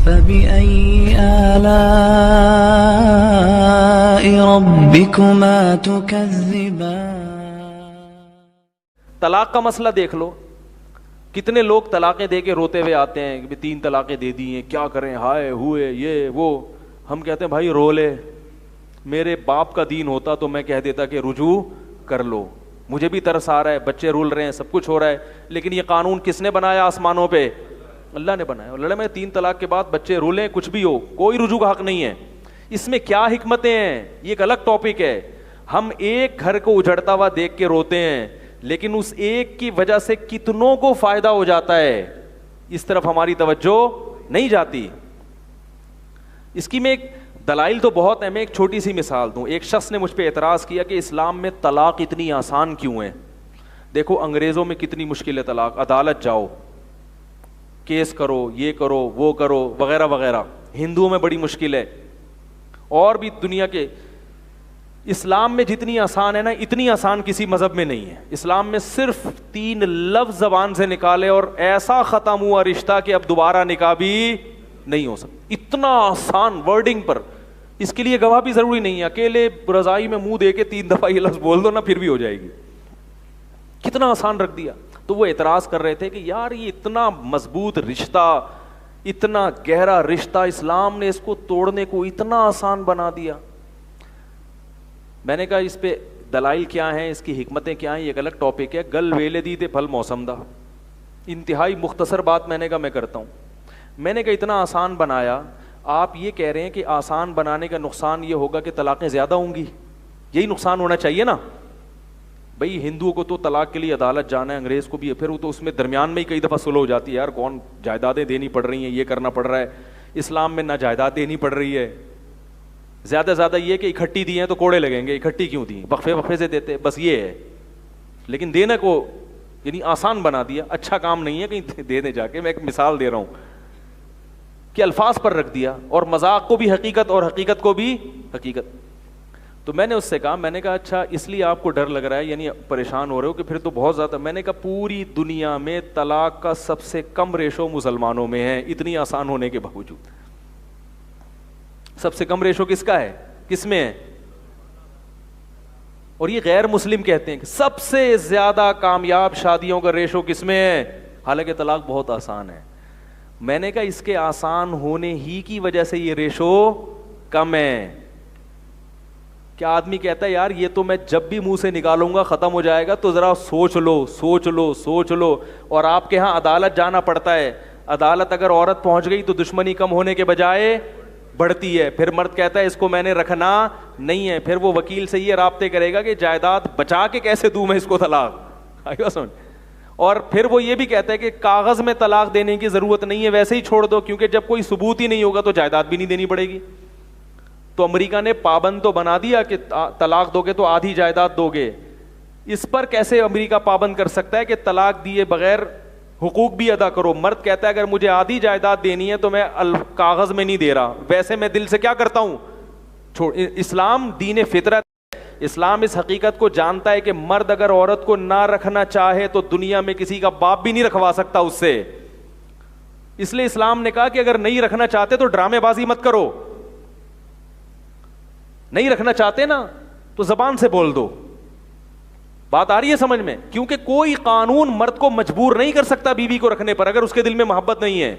فبأي آلاء ربكما تكذبان. طلاق کا مسئلہ دیکھ لو, کتنے لوگ طلاقیں دے کے روتے ہوئے آتے ہیں کہ 3 طلاقیں دے دی ہیں, کیا کریں, ہائے ہوئے یہ وہ. ہم کہتے ہیں بھائی رو لے, میرے باپ کا دین ہوتا تو میں کہہ دیتا کہ رجوع کر لو, مجھے بھی ترس آ رہا ہے, بچے رول رہے ہیں, سب کچھ ہو رہا ہے, لیکن یہ قانون کس نے بنایا آسمانوں پہ؟ اللہ نے بنایا. لڑے میں 3 طلاق کے بعد بچے رولیں, کچھ بھی ہو, کوئی رجوع کا حق نہیں ہے. اس میں کیا حکمتیں ہیں, یہ ایک الگ ٹاپک ہے. ہم ایک گھر کو اجڑتا ہوا دیکھ کے روتے ہیں, لیکن اس ایک کی وجہ سے کتنوں کو فائدہ ہو جاتا ہے, اس طرف ہماری توجہ نہیں جاتی. اس کی میں ایک دلائل تو بہت ہے, میں ایک چھوٹی سی مثال دوں. ایک شخص نے مجھ پہ اعتراض کیا کہ اسلام میں طلاق اتنی آسان کیوں ہے. دیکھو انگریزوں میں کتنی مشکل ہے طلاق, عدالت جاؤ, کیس کرو, یہ کرو, وہ کرو, وغیرہ وغیرہ. ہندوؤں میں بڑی مشکل ہے, اور بھی دنیا کے. اسلام میں جتنی آسان ہے نا, اتنی آسان کسی مذہب میں نہیں ہے. اسلام میں صرف 3 لفظ زبان سے نکالے اور ایسا ختم ہوا رشتہ کہ اب دوبارہ نکاح بھی نہیں ہو سکتا. اتنا آسان ورڈنگ پر. اس کے لیے گواہ بھی ضروری نہیں ہے, اکیلے رضائی میں منہ دے کے 3 دفعہ یہ لفظ بول دو نا, پھر بھی ہو جائے گی. کتنا آسان رکھ دیا. تو وہ اعتراض کر رہے تھے کہ یار یہ اتنا مضبوط رشتہ, اتنا گہرا رشتہ, اسلام نے اس کو توڑنے کو اتنا آسان بنا دیا. میں نے کہا اس پہ دلائل کیا ہیں, اس کی حکمتیں کیا ہیں, یہ ایک الگ ٹاپک ہے. گل ویلے دی تے پھل موسم دا. انتہائی مختصر بات میں نے کہا میں کرتا ہوں. میں نے کہا اتنا آسان بنایا, آپ یہ کہہ رہے ہیں کہ آسان بنانے کا نقصان یہ ہوگا کہ طلاقیں زیادہ ہوں گی, یہی نقصان ہونا چاہیے نا. بھئی ہندوؤں کو تو طلاق کے لیے عدالت جانا ہے, انگریز کو بھی, پھر وہ تو اس میں درمیان میں ہی کئی دفعہ صلح ہو جاتی ہے. یار کون جائیدادیں دینی پڑ رہی ہیں, یہ کرنا پڑ رہا ہے. اسلام میں نہ جائیداد دینی پڑ رہی ہے, زیادہ زیادہ یہ کہ اکٹھی دی ہیں تو کوڑے لگیں گے, اکٹھی کیوں دی, وقفے وقفے سے دیتے, بس یہ ہے. لیکن دینے کو یعنی آسان بنا دیا. اچھا کام نہیں ہے کہیں دے دیں جا کے. میں ایک مثال دے رہا ہوں کہ الفاظ پر رکھ دیا, اور مذاق کو بھی حقیقت اور حقیقت کو بھی حقیقت. تو میں نے اس سے کہا, میں نے کہا اچھا اس لیے آپ کو ڈر لگ رہا ہے, یعنی پریشان ہو رہے ہو کہ پھر تو بہت زیادہ. میں نے کہا پوری دنیا میں طلاق کا سب سے کم ریشو مسلمانوں میں ہے, اتنی آسان ہونے کے باوجود. سب سے کم ریشو کس کا ہے, کس میں ہے؟ اور یہ غیر مسلم کہتے ہیں کہ سب سے زیادہ کامیاب شادیوں کا ریشو کس میں ہے, حالانکہ طلاق بہت آسان ہے. میں نے کہا اس کے آسان ہونے ہی کی وجہ سے یہ ریشو کم ہے. کیا آدمی کہتا ہے یار یہ تو میں جب بھی منہ سے نکالوں گا ختم ہو جائے گا, تو ذرا سوچ لو سوچ لو سوچ لو. اور آپ کے ہاں عدالت جانا پڑتا ہے, عدالت اگر عورت پہنچ گئی تو دشمنی کم ہونے کے بجائے بڑھتی ہے. پھر مرد کہتا ہے اس کو میں نے رکھنا نہیں ہے, پھر وہ وکیل سے یہ رابطے کرے گا کہ جائیداد بچا کے کیسے دوں میں اس کو طلاق. اور پھر وہ یہ بھی کہتا ہے کہ کاغذ میں طلاق دینے کی ضرورت نہیں ہے, ویسے ہی چھوڑ دو, کیونکہ جب کوئی ثبوت ہی نہیں ہوگا تو جائیداد بھی نہیں دینی پڑے گی. تو امریکہ نے پابند تو بنا دیا کہ طلاق دو گے تو آدھی جائیداد دو گے. اس پر کیسے امریکہ پابند کر سکتا ہے کہ طلاق دیے بغیر حقوق بھی ادا کرو؟ مرد کہتا ہے اگر مجھے آدھی جائیداد دینی ہے تو میں کاغذ میں نہیں دے رہا, ویسے میں دل سے کیا کرتا ہوں, چھوڑ. اسلام دین فطرت. اسلام اس حقیقت کو جانتا ہے کہ مرد اگر عورت کو نہ رکھنا چاہے تو دنیا میں کسی کا باپ بھی نہیں رکھوا سکتا اس سے. اس لیے اسلام نے کہا کہ اگر نہیں رکھنا چاہتے تو ڈرامے بازی مت کرو. نہیں رکھنا چاہتے نا تو زبان سے بول دو. بات آ رہی ہے سمجھ میں؟ کیونکہ کوئی قانون مرد کو مجبور نہیں کر سکتا بیوی کو رکھنے پر اگر اس کے دل میں محبت نہیں ہے.